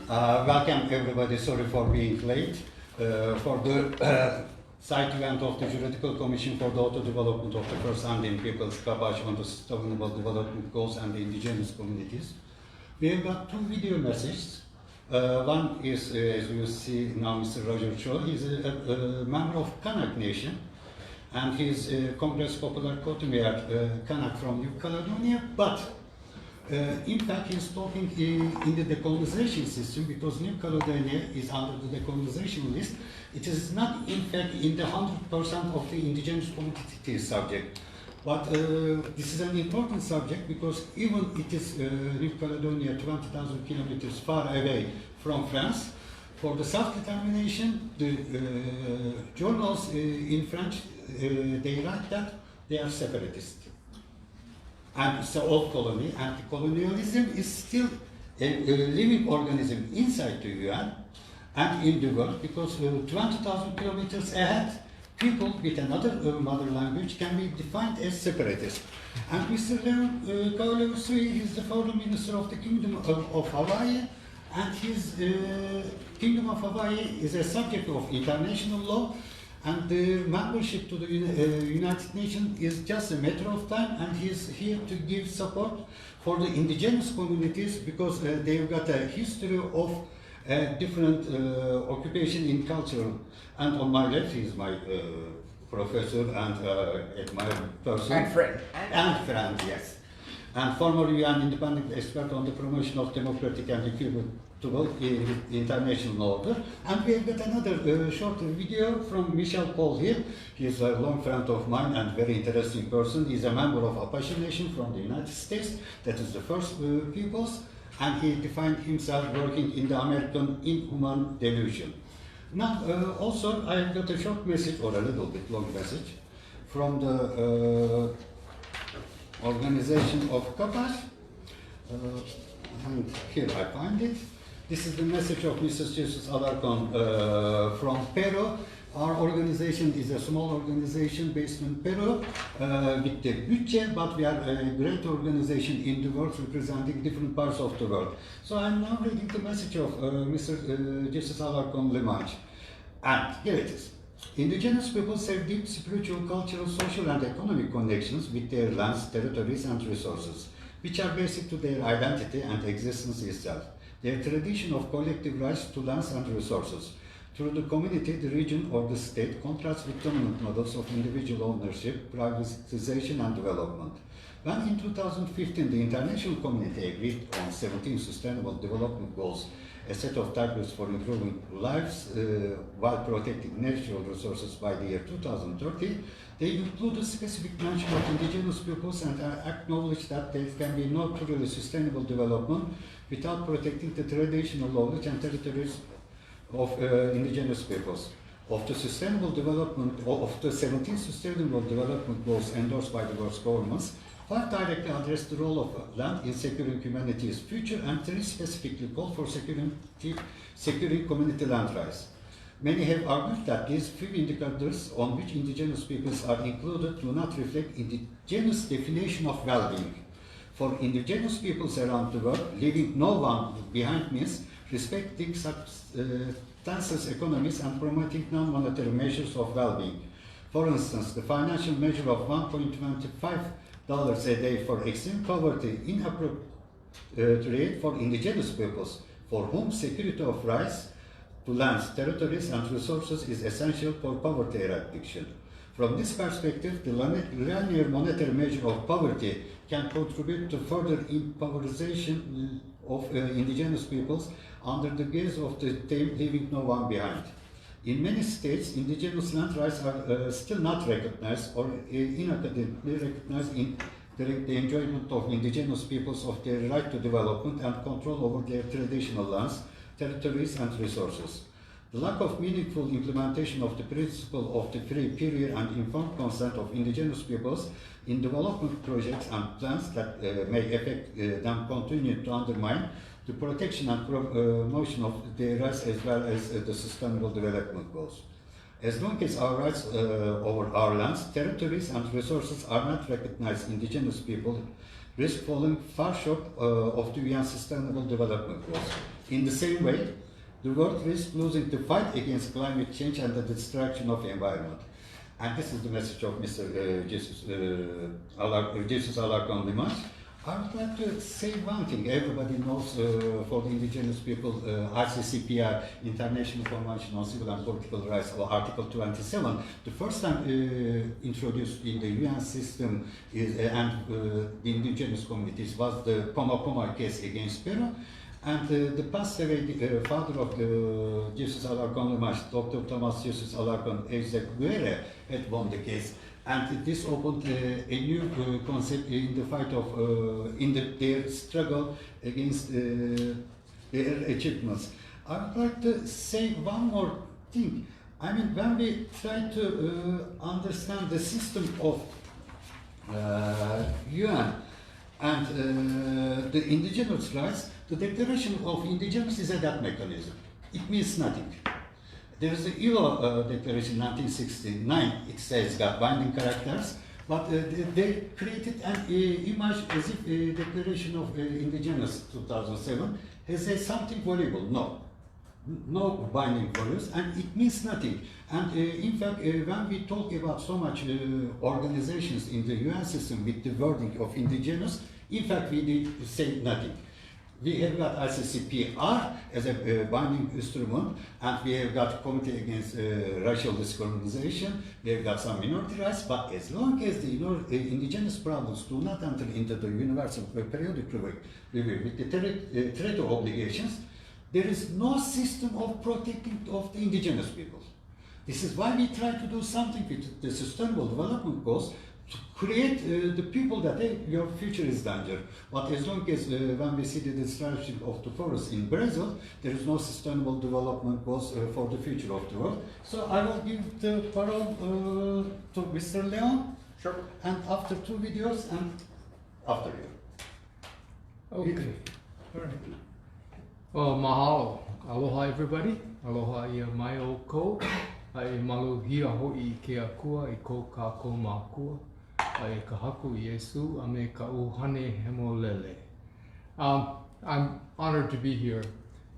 Welcome everybody, sorry for being late. For the side event of the Juridical Commission for the Auto Development of the First Andean Peoples, Kabash, on the Sustainable Development Goals and the Indigenous Communities. We have got two video messages. One is, as you see now, Mr. Roger Cho. He's a member of Kanak Nation, and he's Congress Popular Coutumier Kanak from New Caledonia, but in fact, he's talking in the decolonization system because New Caledonia is under the decolonization list. It is not, in fact, in the 100% of the indigenous community subject. But this is an important subject because even it is New Caledonia 20,000 kilometers far away from France. For the self-determination, the journals in French, they write that they are separatist. And it's an old colony, and the colonialism is still a living organism inside the UN and in the world, because 20,000 kilometers ahead, people with another mother language can be defined as separatist. And Mr. Leon is the foreign minister of the Kingdom of Hawaii, and his Kingdom of Hawaii is a subject of international law. And the membership to the United Nations is just a matter of time, and he's here to give support for the indigenous communities because they've got a history of different occupation in culture. And on my left is my professor and admired person. And friend. And friend, yes. And former UN independent expert on the promotion of democratic and equitable international order. And we have got another short video from Michel Paul here. He is a long friend of mine and very interesting person. He is a member of Apache Nation from the United States. That is the first peoples. And he defined himself working in the American inhuman delusion. Now, also, I have got a short message, or a little bit long message, from the organization of Kabash. And here I find it. This is the message of Mrs. Jesus Alarcon from Peru. Our organization is a small organization based in Peru with the budget, but we are a great organization in the world representing different parts of the world. So I'm now reading the message of Mr. Jesus Alarcon Limanche. And here it is. Indigenous peoples have deep spiritual, cultural, social and economic connections with their lands, territories and resources, which are basic to their identity and existence itself. Their tradition of collective rights to lands and resources through the community, the region or the state contrasts with dominant models of individual ownership, privatization and development. When in 2015 the international community agreed on 17 Sustainable Development Goals, a set of targets for improving lives while protecting natural resources by the year 2030, they included specific mention of indigenous peoples and acknowledged that there can be no truly sustainable development without protecting the traditional knowledge and territories of indigenous peoples. Of the sustainable development, of the 17 Sustainable Development Goals endorsed by the world's governments, 5 directly address the role of land in securing humanity's future, and 3 specifically call for securing community land rights. Many have argued that these few indicators on which indigenous peoples are included do not reflect indigenous definition of well-being. For indigenous peoples around the world, leaving no one behind means respecting substances economies and promoting non-monetary measures of well-being. For instance, the financial measure of $1.25 a day for extreme poverty inappropriate for indigenous peoples, for whom security of rights to lands, territories and resources is essential for poverty eradication. From this perspective, the linear monetary measure of poverty can contribute to further impoverization of indigenous peoples under the gaze of the theme leaving no one behind. In many states, indigenous land rights are still not recognized or inacademically recognized in the enjoyment of indigenous peoples of their right to development and control over their traditional lands, territories and resources. The lack of meaningful implementation of the principle of the free, prior and informed consent of indigenous peoples in development projects and plans that may affect them continue to undermine the protection and promotion of their rights as well as the Sustainable Development Goals. As long as our rights over our lands, territories and resources are not recognized, indigenous people risk falling far short of the UN Sustainable Development Goals. In the same way, the world risks losing the fight against climate change and the destruction of the environment. And this is the message of Mr. Jesus Alarcon Limas. I would like to say one thing. Everybody knows for the indigenous people, ICCPR, International Convention on Civil and Political Rights, or Article 27, the first time introduced in the UN system and the indigenous communities was the Poma case against Peru. And the past father of Jesus Alarcon Limas, Dr. Thomas Jesus Alarcon Execuere, had won the case. And this opened a new concept in the fight of, their struggle against their achievements. I would like to say one more thing. I mean, when we try to understand the system of UN and the indigenous rights, the Declaration of Indigenous is a that mechanism. It means nothing. There is the ILO Declaration 1969, it says got binding characters, but they created an image as if a Declaration of Indigenous 2007 has something valuable. No binding values, and it means nothing. And in fact, when we talk about so much organizations in the UN system with the wording of indigenous, in fact, we did say nothing. We have got ICCPR as a binding instrument, and we have got Committee Against Racial Discrimination, we have got some minority rights, but as long as the indigenous problems do not enter into the universal periodic review with the treaty obligations, there is no system of protecting of the indigenous people. This is why we try to do something with the Sustainable Development Goals to create the people that, hey, your future is danger. But as long as when we see the destruction of the forest in Brazil, there is no Sustainable Development Goals for the future of the world. So I will give the parole to Mr. Leon. Sure. And after 2 videos and after you. Okay. All right. Well, mahalo. Aloha, everybody. Aloha ia mai o ko. Ai malu hia hoi ke akua I ko ka ko makua. Ai ka haku Yesu ame ka uhane hemolele. I'm honored to be here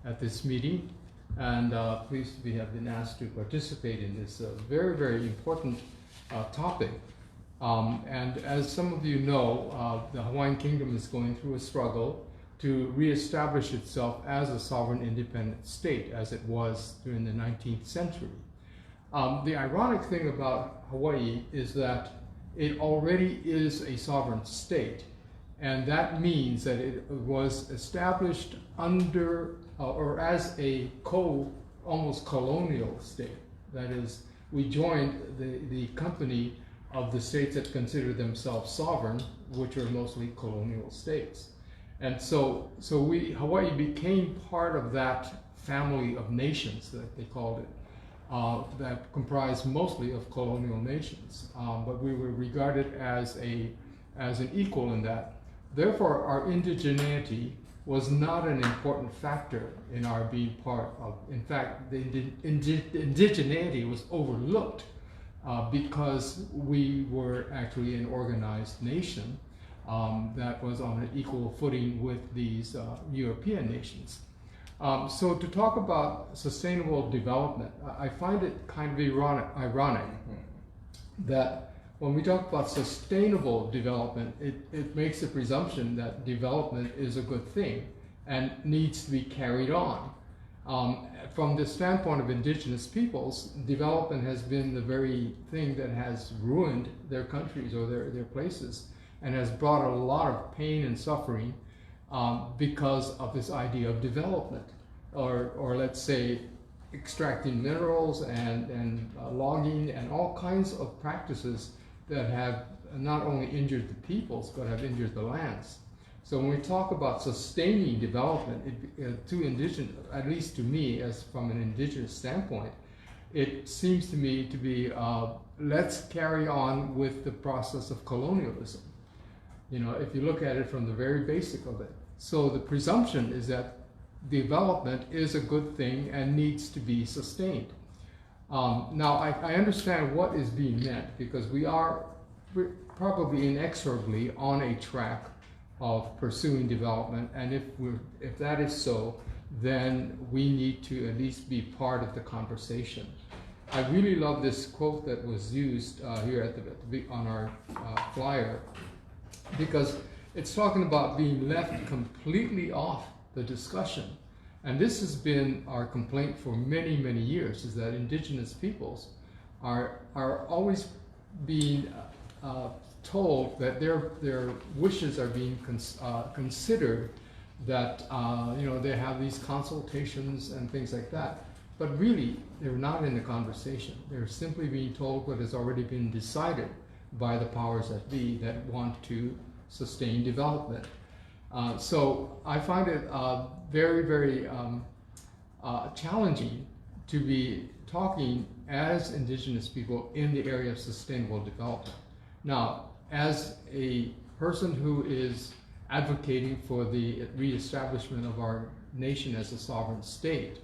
at this meeting, and pleased we have been asked to participate in this very, very important topic. And as some of you know, the Hawaiian Kingdom is going through a struggle to reestablish itself as a sovereign independent state, as it was during the 19th century. The ironic thing about Hawaii is that it already is a sovereign state, and that means that it was established under or as a almost colonial state. That is, we joined the company of the states that consider themselves sovereign, which are mostly colonial states. And so Hawaii became part of that family of nations that they called it, that comprised mostly of colonial nations. But we were regarded as an equal in that. Therefore, our indigeneity was not an important factor in our being part of. In fact, the indigeneity was overlooked because we were actually an organized nation that was on an equal footing with these European nations. So to talk about sustainable development, I find it kind of ironic that when we talk about sustainable development, it makes the presumption that development is a good thing and needs to be carried on. From the standpoint of indigenous peoples, development has been the very thing that has ruined their countries or their places, and has brought a lot of pain and suffering because of this idea of development, or let's say extracting minerals and logging and all kinds of practices that have not only injured the peoples but have injured the lands. So when we talk about sustaining development, to indigenous, at least to me, as from an indigenous standpoint, it seems to me to be let's carry on with the process of colonialism. You know, if you look at it from the very basic of it. So the presumption is that development is a good thing and needs to be sustained. Now, I understand what is being meant, because we are probably inexorably on a track of pursuing development, and if that is so, then we need to at least be part of the conversation. I really love this quote that was used here on our flyer, because it's talking about being left completely off the discussion. And this has been our complaint for many, many years, is that indigenous peoples are always being told that their wishes are being considered, that they have these consultations and things like that. But really, they're not in the conversation. They're simply being told what has already been decided by the powers that be that want to sustain development. So I find it very, very challenging to be talking as indigenous people in the area of sustainable development. Now, as a person who is advocating for the reestablishment of our nation as a sovereign state,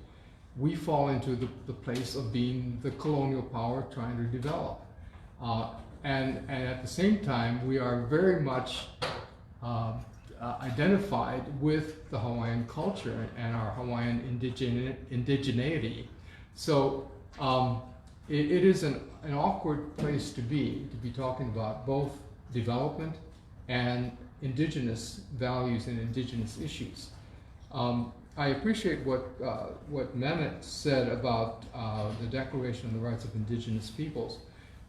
we fall into the place of being the colonial power trying to develop. And at the same time, we are very much identified with the Hawaiian culture and our Hawaiian indigeneity. So it is an awkward place to be talking about both development and indigenous values and indigenous issues. I appreciate what Mehmet said about the Declaration on the Rights of Indigenous Peoples.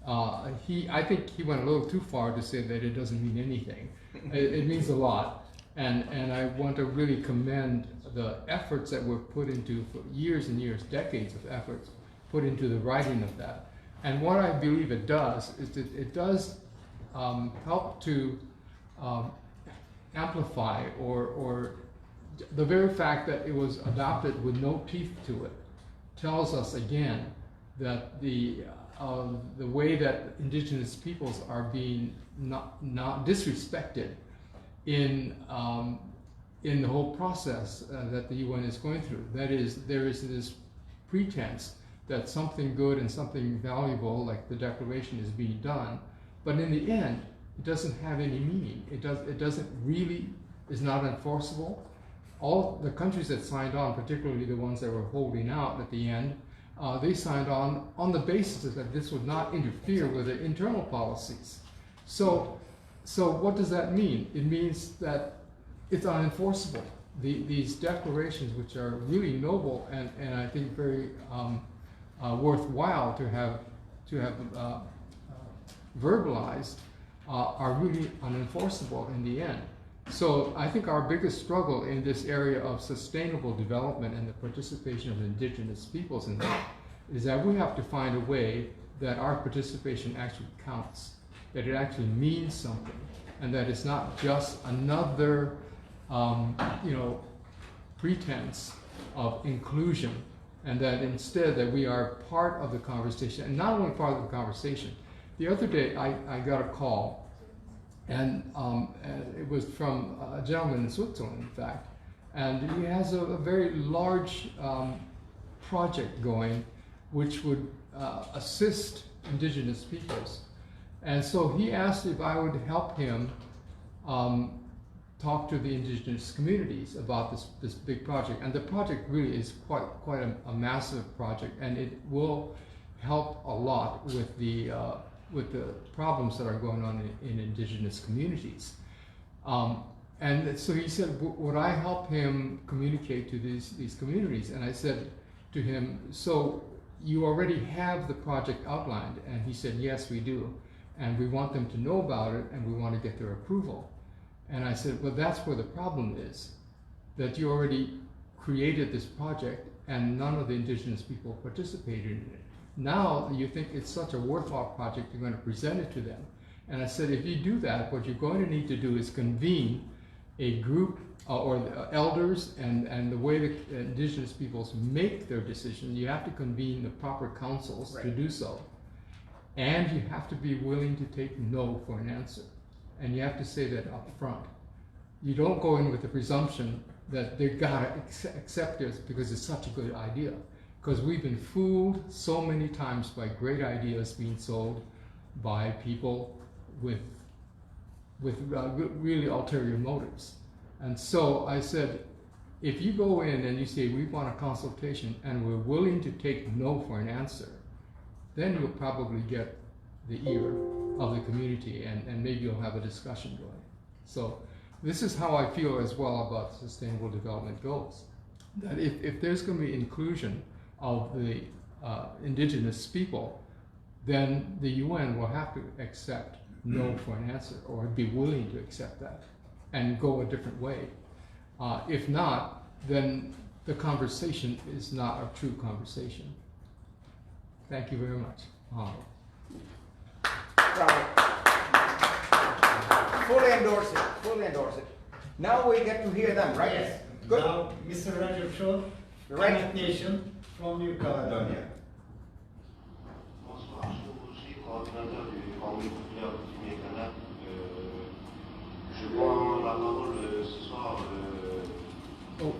I think he went a little too far to say that it doesn't mean anything. It means a lot, and I want to really commend the efforts that were put into, for years and years, decades of efforts put into the writing of that. And what I believe it does is that it does help to amplify or the very fact that it was adopted with no teeth to it tells us again that the way that indigenous peoples are being not disrespected in the whole process that the UN is going through. That is, there is this pretense that something good and something valuable, like the Declaration, is being done, but in the end, it doesn't have any meaning. It doesn't really, is not enforceable. All the countries that signed on, particularly the ones that were holding out at the end, they signed on the basis that this would not interfere with their internal policies. So what does that mean? It means that it's unenforceable. These declarations, which are really noble and I think very worthwhile to have verbalized, are really unenforceable in the end. So I think our biggest struggle in this area of sustainable development and the participation of indigenous peoples in that is that we have to find a way that our participation actually counts, that it actually means something, and that it's not just another pretense of inclusion, and that instead that we are part of the conversation, and not only part of the conversation. The other day I got a call, and it was from a gentleman in Switzerland, in fact, and he has a very large project going which would assist indigenous peoples. And so he asked if I would help him talk to the indigenous communities about this big project. And the project really is quite a massive project, and it will help a lot with the problems that are going on in indigenous communities. And so he said, would I help him communicate to these communities? And I said to him, so you already have the project outlined? And he said, yes, we do. And we want them to know about it, and we want to get their approval. And I said, well, that's where the problem is, that you already created this project and none of the indigenous people participated in it. Now you think it's such a worthwhile project, you're going to present it to them. And I said, if you do that, what you're going to need to do is convene a group or the elders and the way the indigenous peoples make their decisions. You have to convene the proper councils to do so. And you have to be willing to take no for an answer. And you have to say that up front. You don't go in with the presumption that they've got to accept this because it's such a good idea. Because we've been fooled so many times by great ideas being sold by people with with really ulterior motives. And so I said, if you go in and you say, we want a consultation and we're willing to take no for an answer, then you'll probably get the ear of the community and maybe you'll have a discussion going. So this is how I feel as well about Sustainable Development Goals. That if there's going to be inclusion of the indigenous people, then the UN will have to accept no for an answer, or be willing to accept that and go a different way. If not, then the conversation is not a true conversation. Thank you very much. Bravo. Fully endorse it, fully endorse it. Now we get to hear them, right? Yes. Good. Now, Mr. Rajab Shaw, Right. Kanak Nation from New Caledonia. Bonsoir, je suis coordinateur du Forum populaire coutumier Kanak. Je prends la parole ce soir Oh,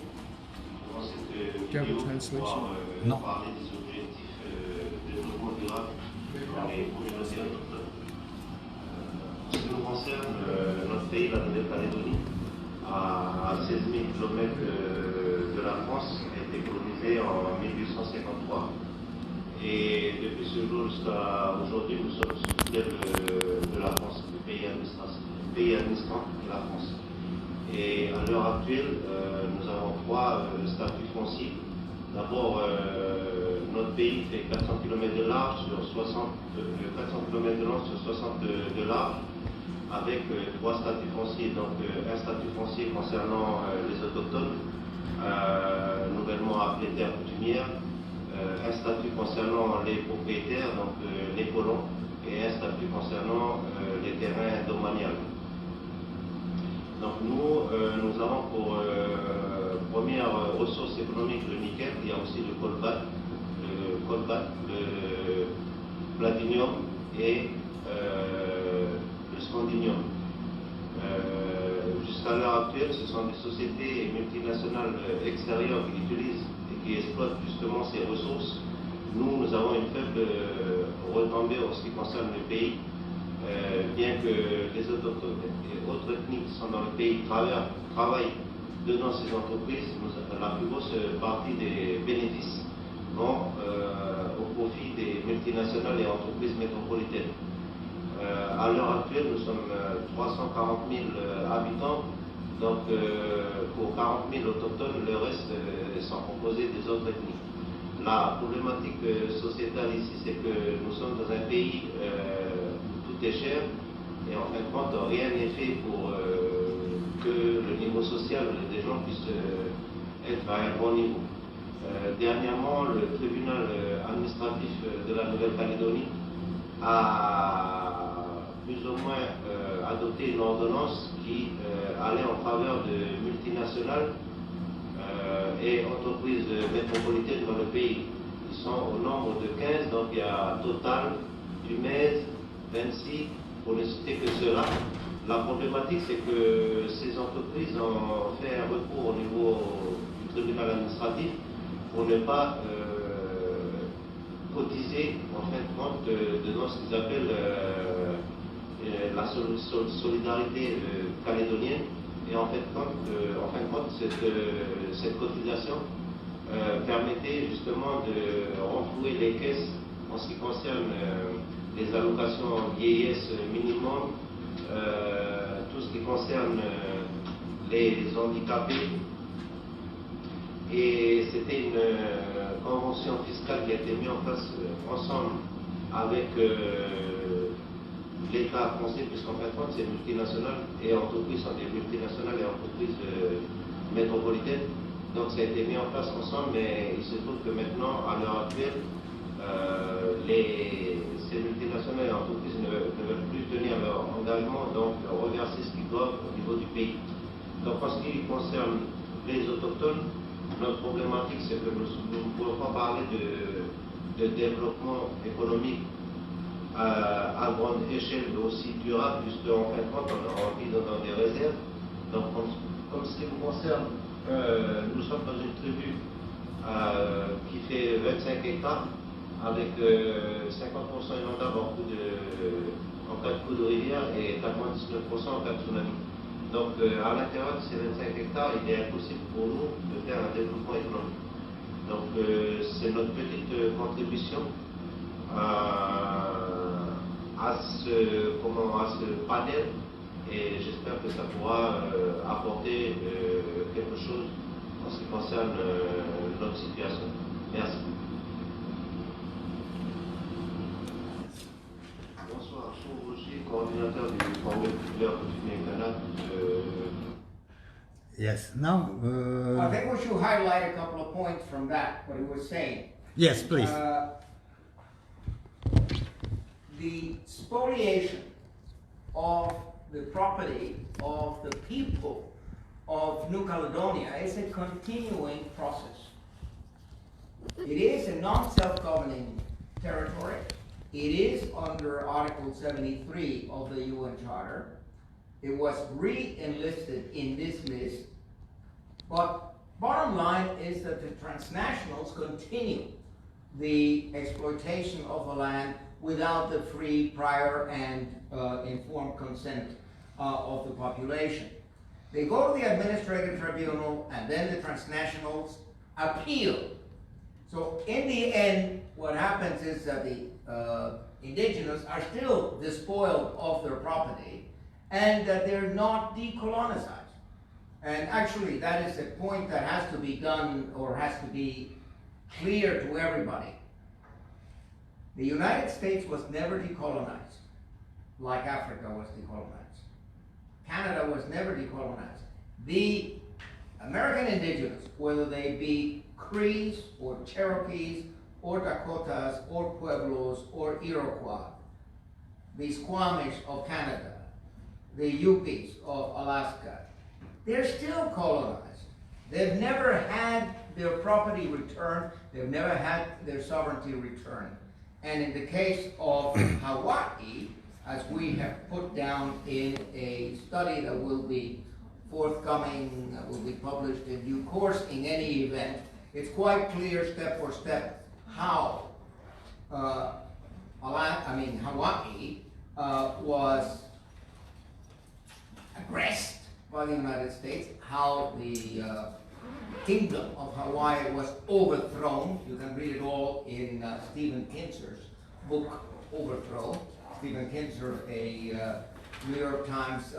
dans cette do you have vidéo a pour translation? Non. parler des objectifs de développement durable dans les communautés autochtones. En ce qui nous concerne, notre pays, la Nouvelle-Calédonie, à 16 000 km de la France, a été colonisé en 1853. Et depuis ce jour jusqu'à aujourd'hui, nous sommes sous tutelle de la France, le pays administrant de la France. Et à l'heure actuelle, nous avons trois statuts fonciers. D'abord, notre pays fait 400 km de large sur 60 km de long sur 60 de large, avec trois statuts fonciers. Donc un statut foncier concernant les autochtones, nouvellement appelés terres coutumières, un statut concernant les propriétaires, donc les colons, et un statut concernant les terrains domaniales. Donc nous avons pour première ressource économique le nickel. Il y a aussi le coltan, le platinium et le scandinium. Jusqu'à l'heure actuelle, ce sont des sociétés multinationales extérieures qui utilisent et qui exploitent justement ces ressources. Nous avons une faible retombée en ce qui concerne le pays. Bien que les autochtones et autres ethnies qui sont dans le pays travaillent dedans ces entreprises, la plus grosse partie des bénéfices vont au profit des multinationales et entreprises métropolitaines. À l'heure actuelle, nous sommes 340 000 habitants, donc pour 40 000 autochtones, le reste sont composés des autres ethnies. La problématique sociétale ici, c'est que nous sommes dans un pays est cher, et en fin de compte, rien n'est fait pour que le niveau social des gens puisse être à un bon niveau. Dernièrement, le tribunal administratif de la Nouvelle-Calédonie a plus ou moins adopté une ordonnance qui allait en faveur de multinationales et entreprises métropolitaines dans le pays. Ils sont au nombre de 15, donc il y a Total, Dumez, 26, pour ne citer que cela. La problématique, c'est que ces entreprises ont fait un recours au niveau du tribunal administratif pour ne pas cotiser, en fin de compte, de ce qu'ils appellent la solidarité calédonienne. Et en fin de compte, cette cotisation permettait justement de renflouer les caisses en ce qui concerne les allocations vieillesse minimum, tout ce qui concerne les handicapés. Et c'était une convention fiscale qui a été mise en place ensemble avec l'État français, puisqu'en fin de compte, c'est multinational et entreprises sont des multinationales et entreprises métropolitaines. Donc ça a été mis en place ensemble, mais il se trouve que maintenant, à l'heure actuelle, ces multinationales et entreprises ne veulent plus tenir leur engagement, donc reverser ce qu'ils doivent au niveau du pays. Donc en ce qui concerne les autochtones, notre problématique, c'est que nous ne pouvons pas parler de développement économique à grande échelle, mais aussi durable, puisqu'en fin de compte, on vit dans des réserves. Donc comme ce qui nous concerne, nous sommes dans une tribu qui fait 25 hectares, avec 50% inondable en cours en cas de coup de rivière et 99% en cas de tsunami. Donc à l'intérieur de ces 25 hectares, il est impossible pour nous de faire un développement économique. Donc c'est notre petite contribution à ce panel et j'espère que ça pourra apporter quelque chose en ce qui concerne notre situation. Merci. Bonsoir, je suis Roger, coordinateur du Congrès populaire coutumier Kanak. Yes, now. I think we should highlight a couple of points from that, what he was saying. Yes, please. The spoliation of the property of the people of New Caledonia is a continuing process. It is a non-self-governing territory. It is under Article 73 of the UN Charter. It was re-enlisted in this list. But bottom line is that the transnationals continue the exploitation of the land without the free, prior, and informed consent of the population. They go to the administrative tribunal, and then the transnationals appeal. So in the end, what happens is that the indigenous are still despoiled of their property, and that they're not decolonized. And actually, that is a point that has to be done, or has to be clear to everybody. The United States was never decolonized, like Africa was decolonized. Canada was never decolonized. The American indigenous, whether they be Crees or Cherokees or Dakotas or Pueblos or Iroquois, the Squamish of Canada, the Yupis of Alaska, they're still colonized. They've never had their property returned. They've never had their sovereignty returned. And in the case of Hawaii, as we have put down in a study that will be forthcoming, will be published in due course in any event, it's quite clear step for step how Hawaii was aggressed by the United States, how the Kingdom of Hawaii was overthrown. You can read it all in Stephen Kinzer's book, Overthrow. Stephen Kinzer, a New York Times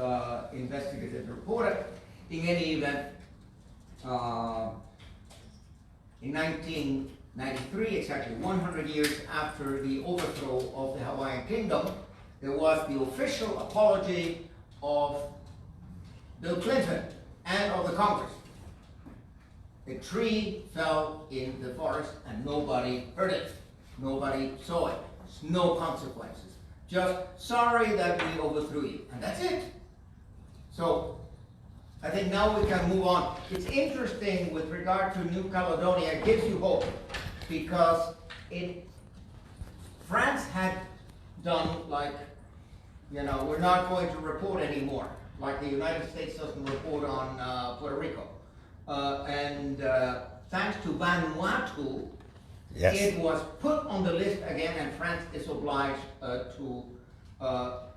investigative reporter. In any event, in 1993, exactly 100 years after the overthrow of the Hawaiian Kingdom, there was the official apology of Bill Clinton and of the Congress. A tree fell in the forest and nobody heard it. Nobody saw it. No consequences. Just sorry that we overthrew you. And that's it. So I think now we can move on. It's interesting with regard to New Caledonia. It gives you hope because France had done like, we're not going to report anymore. Like the United States doesn't report on Puerto Rico. Thanks to Vanuatu, Yes. it was put on the list again, and France is obliged to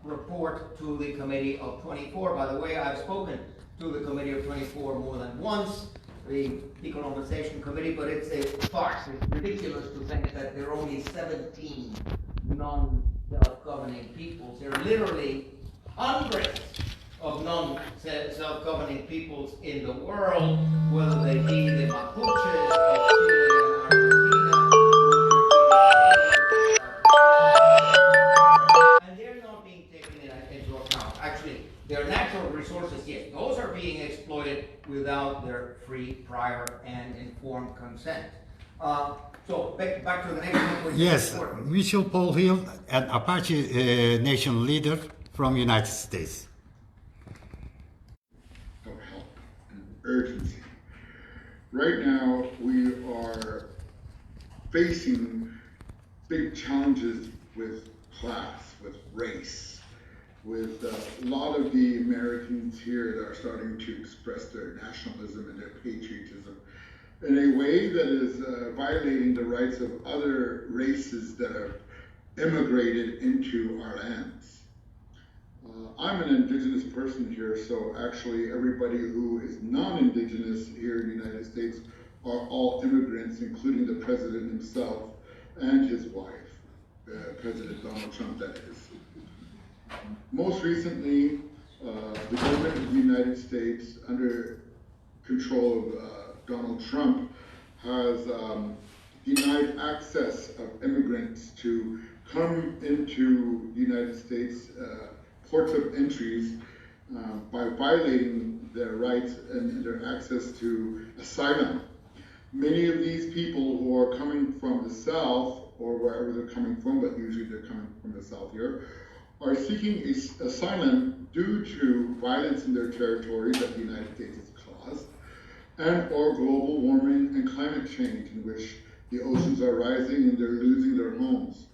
report to the Committee of 24. By the way, I've spoken to the Committee of 24 more than once, the Decolonization Committee, but it's a farce. It's ridiculous to think that there are only 17 non-self-governing peoples. There are literally hundreds of non-self-governing peoples in the world, whether they be the Mapuches of Chile and Argentina, and they're not being taken into account. Actually, their natural resources, yes, those are being exploited without their free, prior, and informed consent. So back to the next one. Yes, Michel Paul Hill, an Apache Nation leader from United States. Of help and urgency. Right now, we are facing big challenges with class, with race, with a lot of the Americans here that are starting to express their nationalism and their patriotism in a way that is violating the rights of other races that have immigrated into our lands. I'm an Indigenous person here, so actually everybody who is non-Indigenous here in the United States are all immigrants, including the president himself and his wife, President Donald Trump, that is. Most recently, the government of the United States, under control of Donald Trump, has denied access of immigrants to come into the United States ports of entries by violating their rights and their access to asylum. Many of these people who are coming from the South, or wherever they're coming from, but usually they're coming from the South here, are seeking asylum due to violence in their territories that the United States has caused, and or global warming and climate change, in which the oceans are rising and they're losing their homes.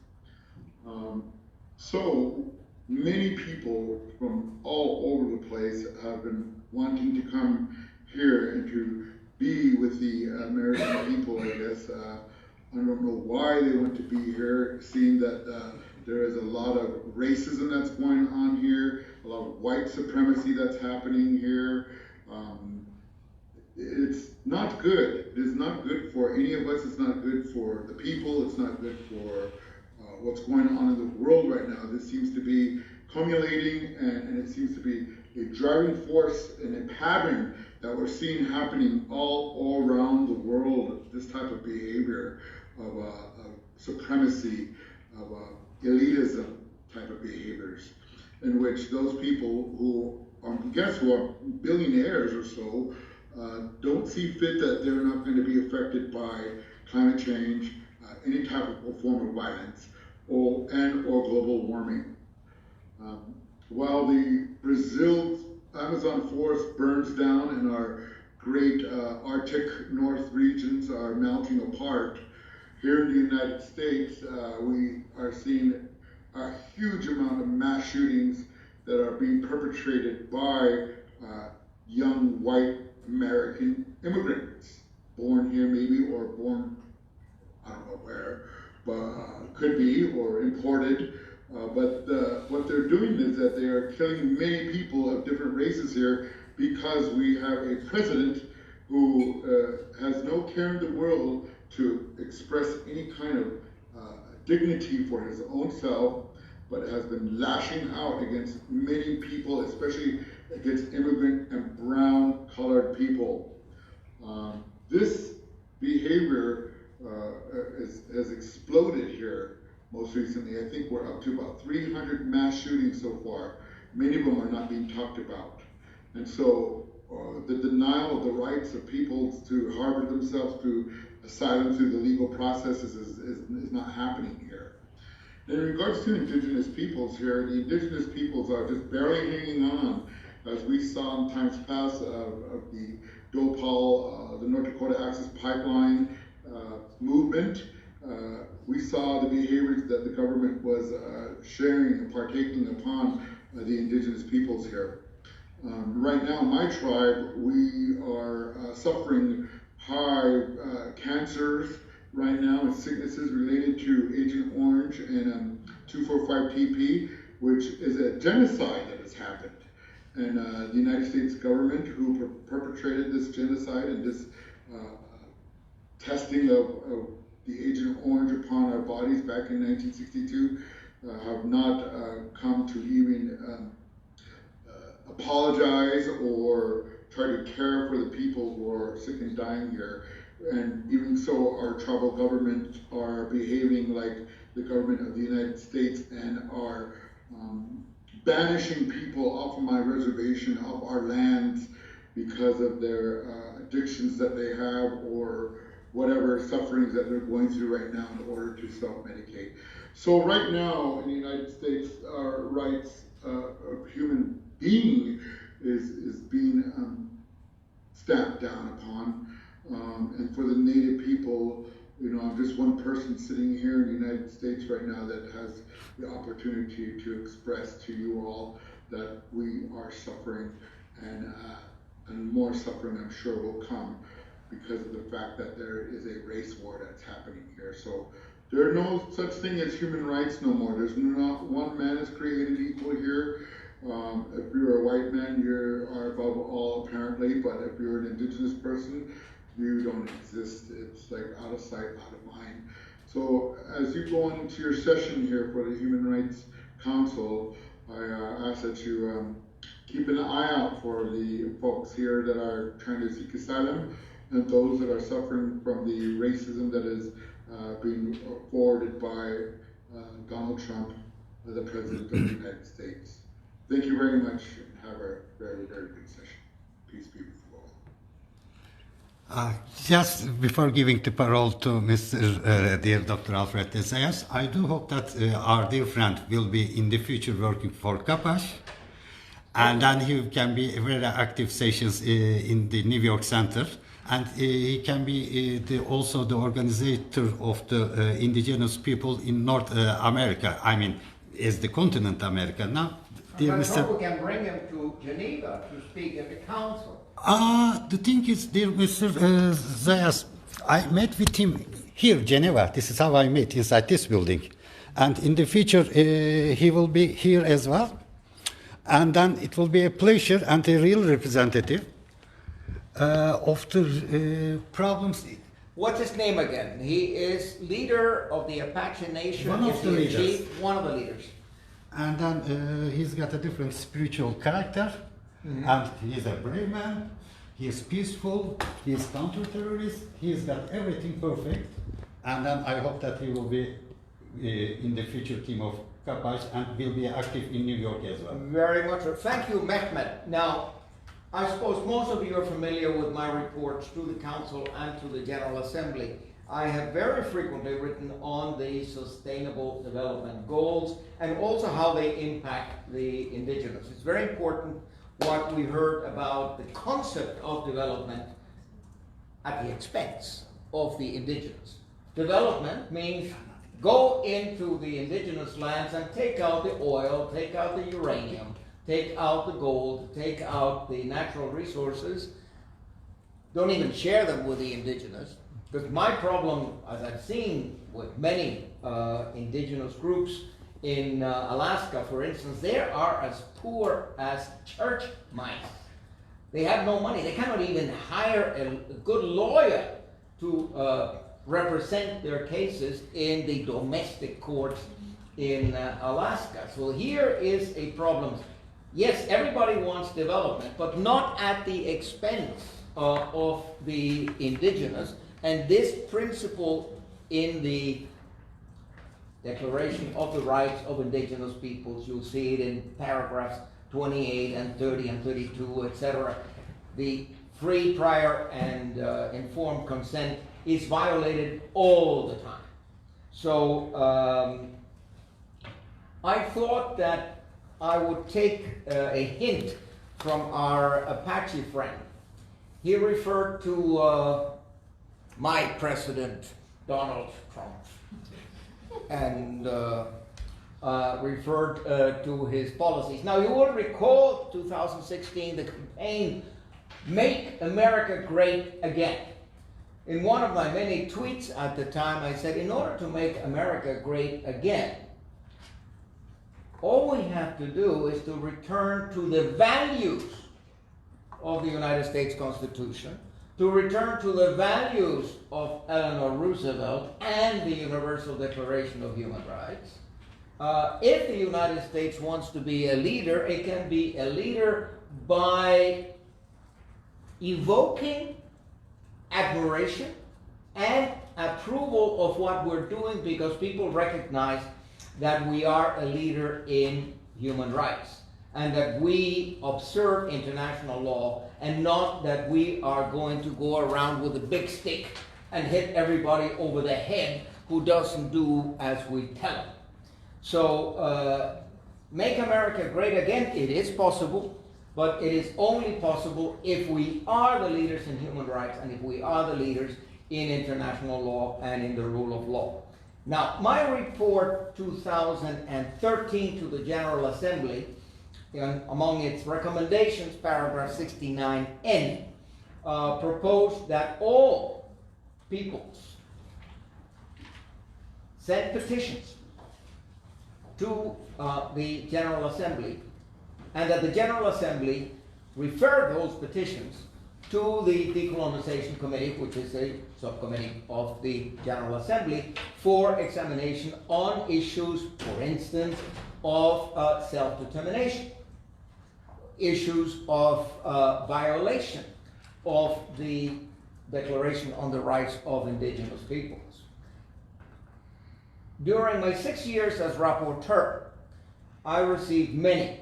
So many people from all over the place have been wanting to come here and to be with the American people, I guess. I don't know why they want to be here, seeing that there is a lot of racism that's going on here, a lot of white supremacy that's happening here. It's not good. It is not good for any of us. It's not good for the people. It's not good for what's going on in the world right now. This seems to be accumulating, and it seems to be a driving force and a pattern that we're seeing happening all around the world, this type of behavior of supremacy, of elitism type of behaviors, in which those people who are billionaires or so, don't see fit that they're not going to be affected by climate change, any type of form of violence, or global warming. While the Brazil Amazon forest burns down and our great Arctic North regions are melting apart, here in the United States, we are seeing a huge amount of mass shootings that are being perpetrated by young white American immigrants, born here maybe, or born, I don't know where, but could be, or imported. But what they're doing is that they are killing many people of different races here, because we have a president who has no care in the world to express any kind of dignity for his own self, but has been lashing out against many people, especially against immigrant and brown colored people. This behavior has exploded here most recently. I think we're up to about 300 mass shootings so far. Many of them are not being talked about. And so the denial of the rights of people to harbor themselves through asylum through the legal processes is not happening here. In regards to Indigenous peoples here, the Indigenous peoples are just barely hanging on, as we saw in times past of the Dopal, the North Dakota Access Pipeline movement. We saw the behaviors that the government was sharing and partaking upon the Indigenous peoples here. Right now, my tribe, we are suffering high cancers right now and sicknesses related to Agent Orange and 2,4,5-TP, which is a genocide that has happened. And the United States government, who perpetrated this genocide and this testing of the Agent Orange upon our bodies back in 1962, have not come to even apologize or try to care for the people who are sick and dying here. And even so, our tribal governments are behaving like the government of the United States and are banishing people off of my reservation, off our lands, because of their addictions that they have or whatever sufferings that they're going through right now in order to self-medicate. So right now in the United States, our rights of human being is being stamped down upon. And for the Native people, you know, I'm just one person sitting here in the United States right now that has the opportunity to express to you all that we are suffering, and more suffering I'm sure will come because of the fact that there is a race war that's happening here. So there are no such thing as human rights no more. There's not one man is created equal here. If you're a white man, you are above all apparently, but if you're an indigenous person, you don't exist. It's like out of sight, out of mind. So as you go into your session here for the Human Rights Council, I ask that you keep an eye out for the folks here that are trying to seek asylum and those that are suffering from the racism that is being forwarded by Donald Trump, the President of the United States. Thank you very much and have a very, very good session. Peace be with you all. Just before giving the parole to Mr. Dear Dr. Alfred de Zayas, I do hope that our dear friend will be in the future working for Kapash, and then he can be very active sessions in the New York Center, and he can be also the organizer of the indigenous people in North America. I mean, is the continent America now. Dear I'm Mr. sure we can bring him to Geneva to speak at the council. The thing is, dear Mr. Zayas, I met with him here, Geneva. This is how I met, inside this building. And in the future, he will be here as well. And then it will be a pleasure and a real representative of the problems. What's his name again? He is leader of the Apache Nation. One of Is the he a leaders. chief? One of the leaders. And then he's got a different spiritual character. And he's a brave man, he is peaceful, he is counter-terrorist, he's got everything perfect. And then I hope that he will be in the future team of Kapash and will be active in New York as well. Very much so. Thank you, Mehmet. Now, I suppose most of you are familiar with my reports to the Council and to the General Assembly. I have very frequently written on the Sustainable Development Goals and also how they impact the indigenous. It's very important what we heard about the concept of development at the expense of the indigenous. Development means go into the indigenous lands and take out the oil, take out the uranium, take out the gold, take out the natural resources. Don't even share them with the indigenous. Because my problem, as I've seen with many indigenous groups in Alaska, for instance, they are as poor as church mice. They have no money. They cannot even hire a good lawyer to represent their cases in the domestic courts in Alaska. So here is a problem. Yes, everybody wants development, but not at the expense of the indigenous. And this principle in the Declaration of the Rights of Indigenous Peoples, you'll see it in paragraphs 28 and 30 and 32, etc. The free, prior, and informed consent is violated all the time. So I thought that I would take a hint from our Apache friend. He referred to my president, Donald Trump, and referred to his policies. Now, you will recall 2016, the campaign, Make America Great Again. In one of my many tweets at the time, I said, in order to make America great again, all we have to do is to return to the values of the United States Constitution, to return to the values of Eleanor Roosevelt and the Universal Declaration of Human Rights. If the United States wants to be a leader, it can be a leader by evoking admiration and approval of what we're doing, because people recognize that we are a leader in human rights and that we observe international law, and not that we are going to go around with a big stick and hit everybody over the head who doesn't do as we tell them. So make America great again, it is possible, but it is only possible if we are the leaders in human rights and if we are the leaders in international law and in the rule of law. Now, my report 2013 to the General Assembly, among its recommendations, paragraph 69N, proposed that all peoples send petitions to the General Assembly and that the General Assembly refer those petitions to the Decolonization Committee, which is a subcommittee of the General Assembly, for examination on issues, for instance, of self-determination, issues of violation of the Declaration on the Rights of Indigenous Peoples. During my 6 years as rapporteur, I received many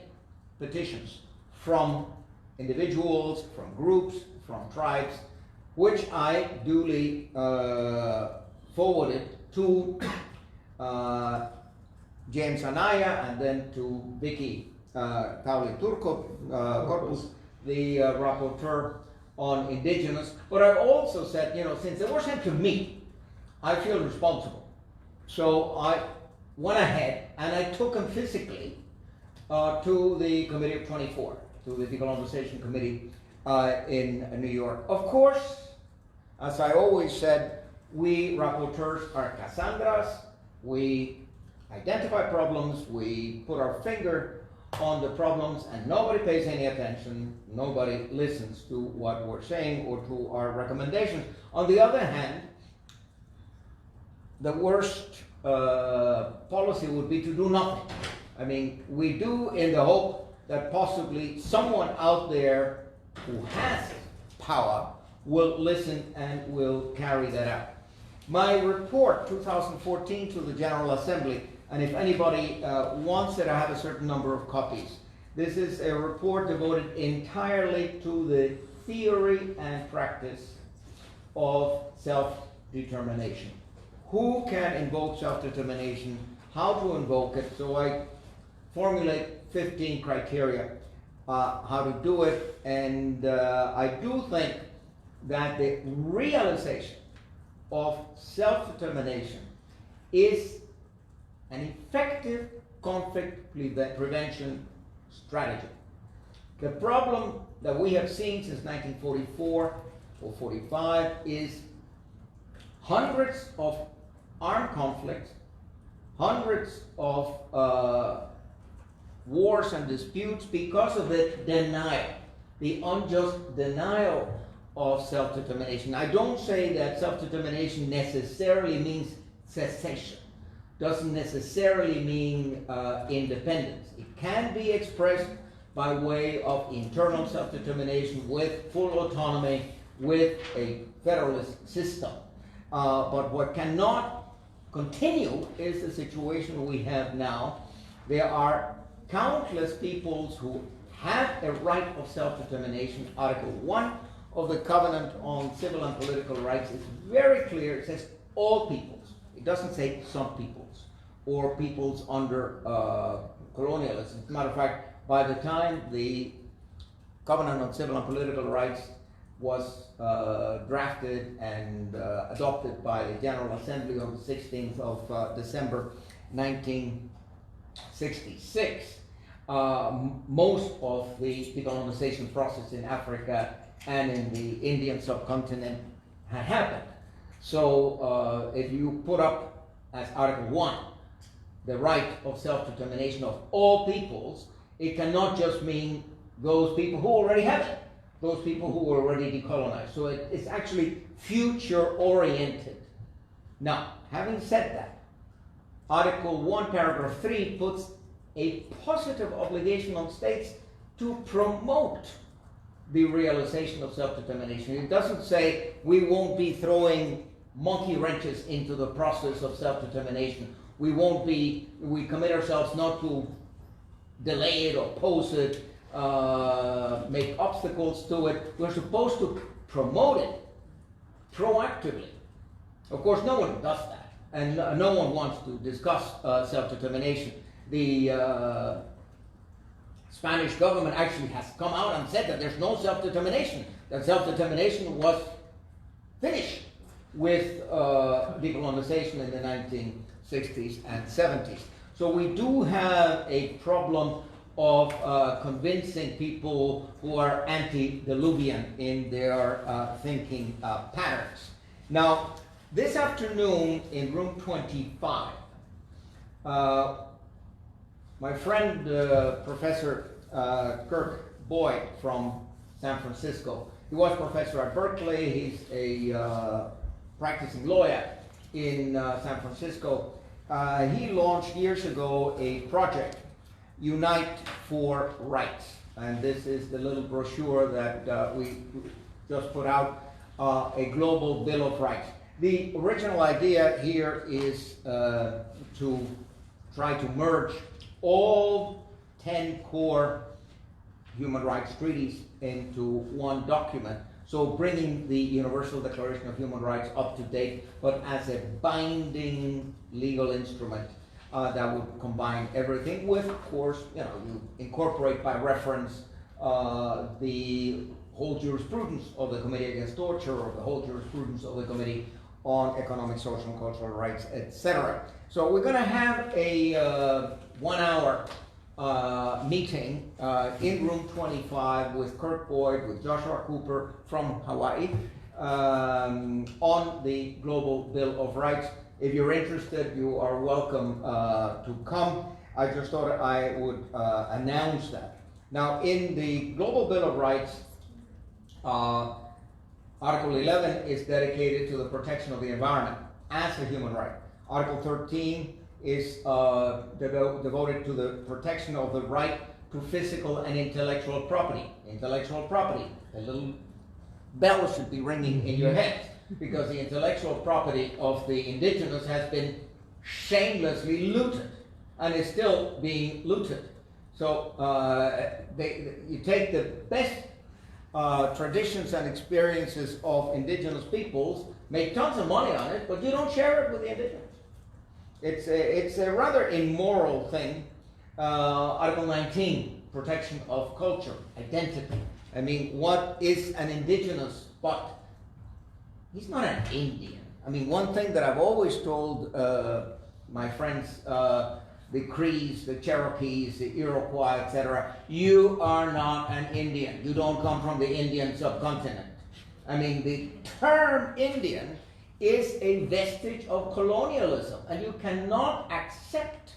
petitions from individuals, from groups, from tribes, which I duly forwarded to James Anaya and then to Vicky Kauli Corpus, the rapporteur on Indigenous. But I also said, since they were sent to me, I feel responsible. So I went ahead and I took them physically to the Committee of 24, to the Decolonization Committee in New York. Of course, as I always said, we rapporteurs are Cassandras. We identify problems, we put our finger on the problems, and nobody pays any attention, nobody listens to what we're saying or to our recommendations. On the other hand, the worst policy would be to do nothing. I mean, we do in the hope that possibly someone out there who has power will listen and will carry that out. My report, 2014, to the General Assembly, and if anybody wants it, I have a certain number of copies. This is a report devoted entirely to the theory and practice of self-determination. Who can invoke self-determination, how to invoke it. So I formulate 15 criteria how to do it, and I do think that the realization of self-determination is an effective conflict prevention strategy. The problem that we have seen since 1944 or 45 is hundreds of armed conflicts, hundreds of wars and disputes because of the denial, the unjust denial of self-determination. I don't say that self-determination necessarily means secession, doesn't necessarily mean independence. It can be expressed by way of internal self-determination with full autonomy, with a federalist system. But what cannot continue is the situation we have now. There are countless peoples who have a right of self-determination. Article 1 of the Covenant on Civil and Political Rights is very clear. It says all peoples. It doesn't say some peoples or peoples under colonialism. As a matter of fact, by the time the Covenant on Civil and Political Rights was drafted and adopted by the General Assembly on the 16th of December 1966, most of the decolonization process in Africa and in the Indian subcontinent had happened. So if you put up as Article 1 the right of self-determination of all peoples, it cannot just mean those people who already have it, those people who were already decolonized. So it's actually future-oriented. Now, having said that, Article 1, Paragraph 3 puts a positive obligation on states to promote the realization of self-determination. It doesn't say we won't be throwing monkey wrenches into the process of self-determination. We commit ourselves not to delay it or oppose it, make obstacles to it. We're supposed to promote it proactively. Of course, no one does that, and no one wants to discuss self-determination. The Spanish government actually has come out and said that there's no self-determination, that self-determination was finished with decolonization in the 1960s and 70s. So we do have a problem of convincing people who are antediluvian in their thinking patterns. Now, this afternoon in room 25, my friend Professor Kirk Boyd from San Francisco. He was professor at Berkeley. He's a practicing lawyer in San Francisco. He launched years ago a project, Unite for Rights. And this is the little brochure that we just put out, a global Bill of Rights. The original idea here is to try to merge all 10 core human rights treaties into one document. So bringing the Universal Declaration of Human Rights up to date, but as a binding legal instrument that would combine everything with, of course, you incorporate by reference the whole jurisprudence of the Committee Against Torture or the whole jurisprudence of the Committee on Economic, Social, and Cultural Rights, etc. So we're going to have a 1 hour meeting in room 25 with Kirk Boyd, with Joshua Cooper from Hawaii on the Global Bill of Rights. If you're interested, you are welcome to come. I just thought I would announce that. Now, in the Global Bill of Rights, Article 11 is dedicated to the protection of the environment as a human right. Article 13 is devoted to the protection of the right to physical and intellectual property. Intellectual property, a little bell should be ringing in your head, because the intellectual property of the indigenous has been shamelessly looted and is still being looted. So you take the best traditions and experiences of indigenous peoples, make tons of money on it, but you don't share it with the indigenous. It's a rather immoral thing. Article 19, protection of culture, identity. I mean, what is an indigenous but he's not an Indian. I mean, one thing that I've always told my friends, the Crees, the Cherokees, the Iroquois, etc., you are not an Indian. You don't come from the Indian subcontinent. I mean, the term Indian is a vestige of colonialism, and you cannot accept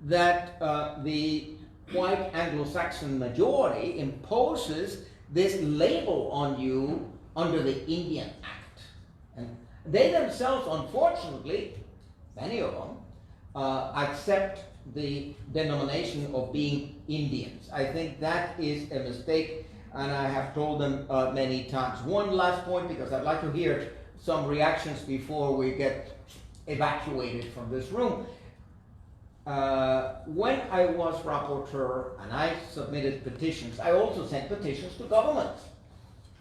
that the white Anglo-Saxon majority imposes this label on you under the Indian Act. And they themselves, unfortunately, many of them, accept the denomination of being Indians. I think that is a mistake, and I have told them many times. One last point, because I'd like to hear some reactions before we get evacuated from this room. When I was rapporteur and I submitted petitions, I also sent petitions to governments.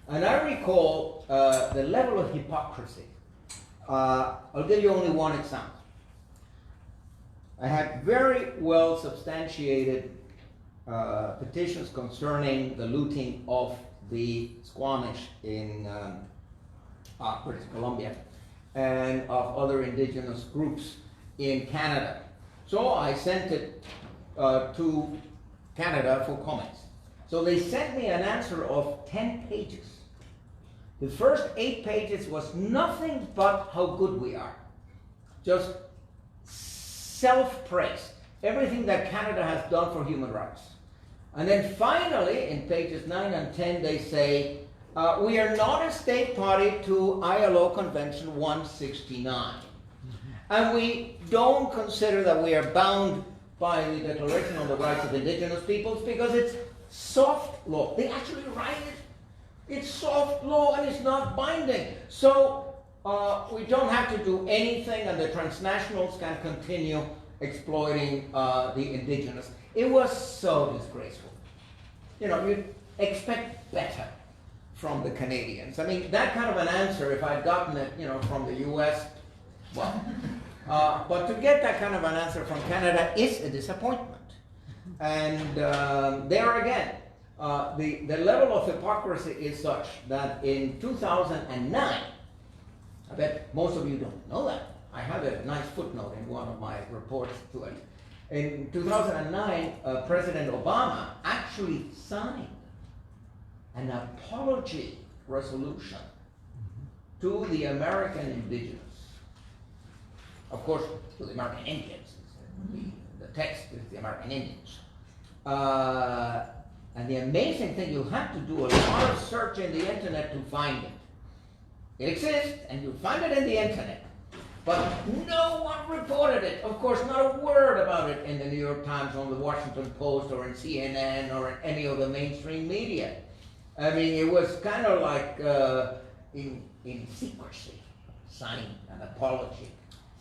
And I recall the level of hypocrisy. I'll give you only one example. I had very well substantiated petitions concerning the looting of the Squamish in British Columbia and of other indigenous groups in Canada. So I sent it to Canada for comments. So they sent me an answer of 10 pages. The first 8 pages was nothing but how good we are. Just self-praise. Everything that Canada has done for human rights. And then finally, in pages 9 and 10, they say, we are not a state party to ILO Convention 169. And we don't consider that we are bound by the Declaration on the Rights of Indigenous Peoples because it's soft law. They actually write it. It's soft law and it's not binding. So we don't have to do anything, and the transnationals can continue exploiting the indigenous. It was so disgraceful. You know, you'd expect better from the Canadians. I mean, that kind of an answer, if I'd gotten it, you know, from the US, well, but to get that kind of an answer from Canada is a disappointment. And there again, the level of hypocrisy is such that in 2009, I bet most of you don't know that. I have a nice footnote in one of my reports to it. In 2009, President Obama actually signed an apology resolution to the American indigenous. Of course, to the American Indians. The text is the American Indians. And the amazing thing, you have to do a lot of search in the internet to find it. It exists, and you find it in the internet. But no one reported it. Of course, not a word about it in the New York Times, or the Washington Post, or in CNN, or in any of the mainstream media. I mean, it was kind of like in secrecy, signing an apology.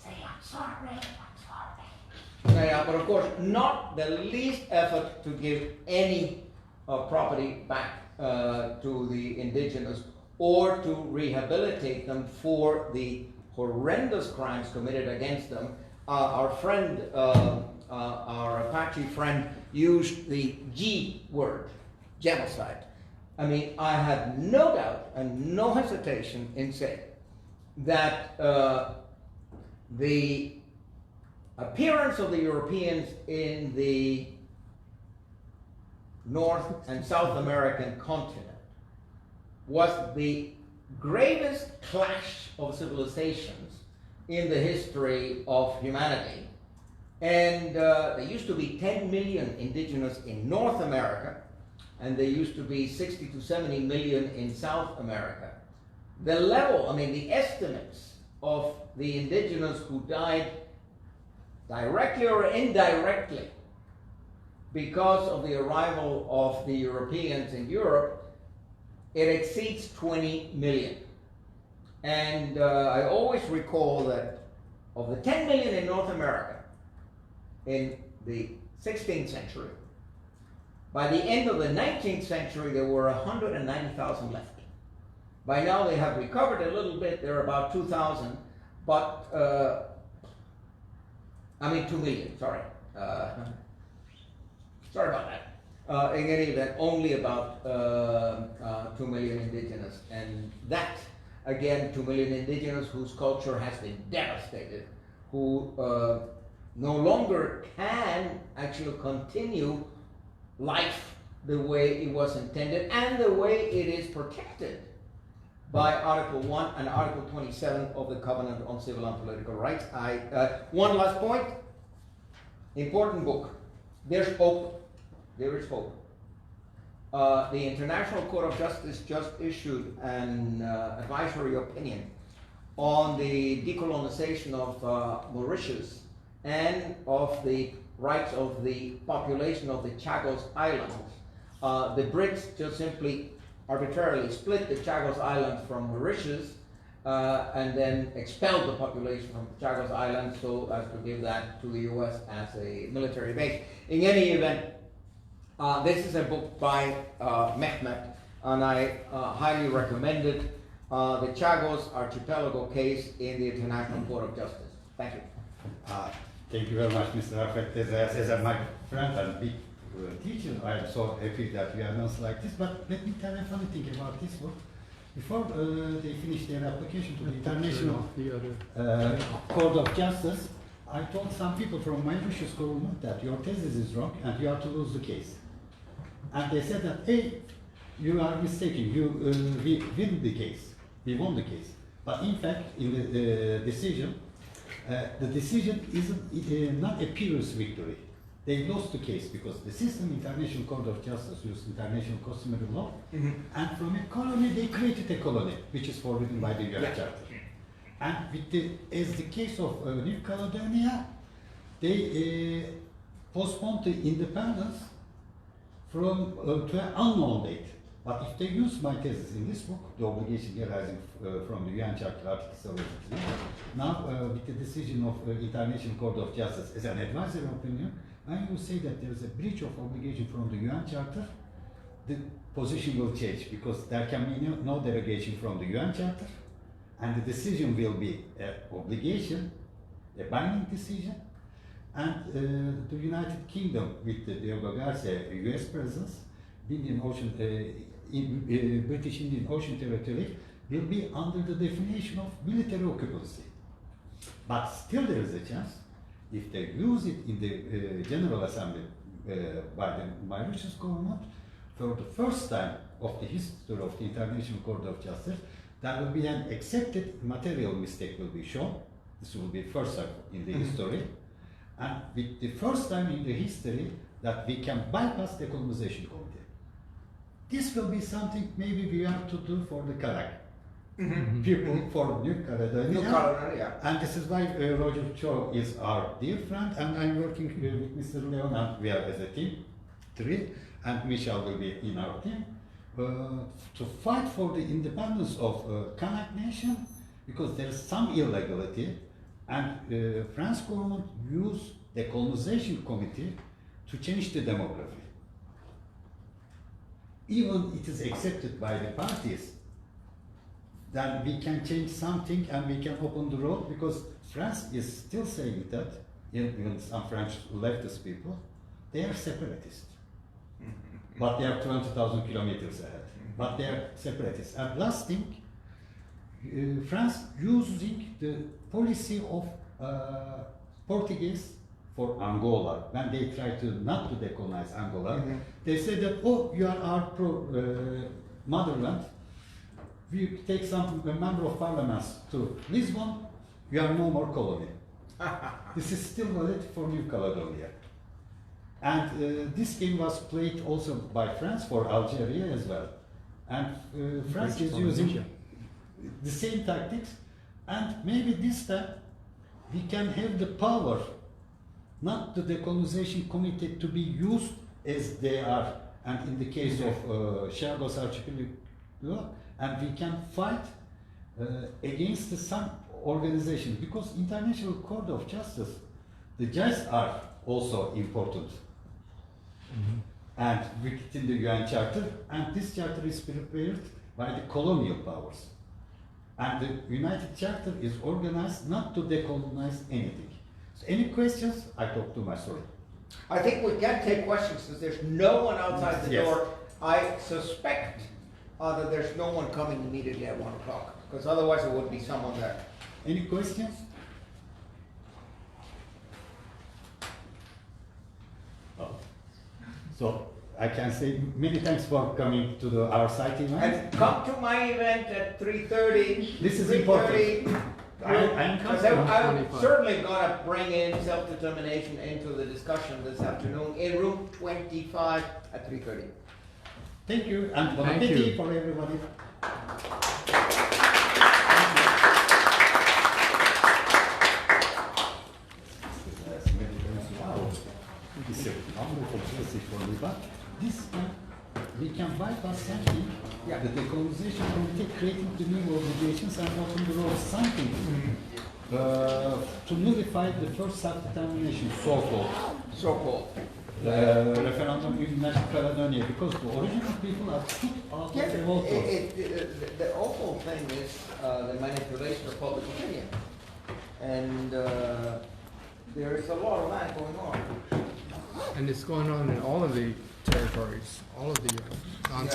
Say, I'm sorry, I'm sorry. Yeah, but of course, not the least effort to give any property back to the indigenous, or to rehabilitate them for the horrendous crimes committed against them. Our friend, our Apache friend, used the G word, genocide. I mean, I have no doubt and no hesitation in saying that the appearance of the Europeans in the North and South American continent was the gravest clash of civilizations in the history of humanity. And there used to be 10 million indigenous in North America, and there used to be 60 to 70 million in South America. The level, I mean, the estimates of the indigenous who died directly or indirectly because of the arrival of the Europeans in Europe, it exceeds 20 million. And I always recall that of the 10 million in North America in the 16th century, by the end of the 19th century, there were 190,000 left. By now they have recovered a little bit, there are about 2,000, but, 2 million, sorry. Sorry about that. In any event, only about 2 million indigenous. And that, again, 2 million indigenous whose culture has been devastated, who no longer can actually continue life the way it was intended and the way it is protected by Article 1 and Article 27 of the Covenant on Civil and Political Rights. One last point, important book. There's hope. There is hope. The International Court of Justice just issued an advisory opinion on the decolonization of Mauritius and of the rights of the population of the Chagos Islands. The Brits just simply arbitrarily split the Chagos Islands from Mauritius and then expelled the population from the Chagos Islands so as to give that to the US as a military base. In any event, this is a book by Mehmet, and I highly recommend it. The Chagos Archipelago Case in the International Court of Justice. Thank you. Thank you very much, Mr. Alfred de Zayas. As my friend and big teacher, I am so happy that we announced like this. But let me tell you a funny thing about this book. Before they finished their application to the International Court of Justice, I told some people from my Mauritius government that your thesis is wrong and you have to lose the case. And they said that, hey, you are mistaken, we win the case, we won the case. But in fact, in the decision is not a Pyrrhus victory. They lost the case because the system, International Court of Justice, used international customary law, and from a colony they created a colony, which is forbidden by the UN Charter. And with as the case of New Caledonia, they postponed the independence from to an unknown date. But if they use my thesis in this book, the obligation arising from the UN Charter Article 73, now with the decision of International Court of Justice as an advisory opinion, I will say that there is a breach of obligation from the UN Charter, the position will change because there can be no derogation from the UN Charter, and the decision will be an obligation, a binding decision, and the United Kingdom with the Diego Garcia US presence, Indian Ocean, British Indian Ocean Territory will be under the definition of military occupancy. But still there is a chance, if they use it in the General Assembly by the Mauritius government, for the first time of the history of the International Court of Justice, there will be an accepted material mistake will be shown. This will be first time in the history. And with the first time in the history that we can bypass the colonization committee. This will be something maybe we have to do for the Kanak people for New Caledonia. New Caledonia. And this is why Roger Cho is our dear friend, and I'm working with Mr. Leon, and we are as a team, 3, and Michelle will be in our team, to fight for the independence of Kanak nation, because there is some illegality, and France government used the colonization committee to change the demography. Even it is accepted by the parties, then we can change something and we can open the road, because France is still saying that, even some French leftist people, they are separatists. But they are 20,000 kilometers ahead. But they are separatists. And last thing, France using the policy of Portuguese for Angola. When they try to not to decolonize Angola, they say that, oh, you are our motherland. We take some member of parliament to Lisbon, you are no more colony. This is still valid for New Caledonia. And this game was played also by France for Algeria as well. And France is using the same tactics, and maybe this time we can have the power, not the decolonization committee to be used as they are, and in the case of Chagos Archipelago, and we can fight against some organization, because International Court of Justice, the judges are also important. And within the UN Charter, and this charter is prepared by the colonial powers. And the United Charter is organized not to decolonize anything. So any questions? I talk too much, sorry. I think we can take questions since there's no one outside the Yes. door. I suspect that there's no one coming immediately at 1 o'clock, because otherwise there would be someone there. Any questions? Oh. So I can say many thanks for coming to our site event. And come to my event at 3:30. This is 3:30. important. I'm Because I'm 25. certainly gonna bring in self-determination into the discussion this afternoon in room 25 at 3:30. Thank you, and bon Thank appetit you. for everybody. Wow, this is a wonderful message for me, but this time we can bypass something, the decolonization committee creating the new obligations and open the road something to nullify the first self-determination, so-called. So-called. Referendum in National Caledonia, because the original people are put out of the vote. The awful thing is the manipulation of public opinion. And there is a lot of that going on. And it's going on in all of the territories, all of the non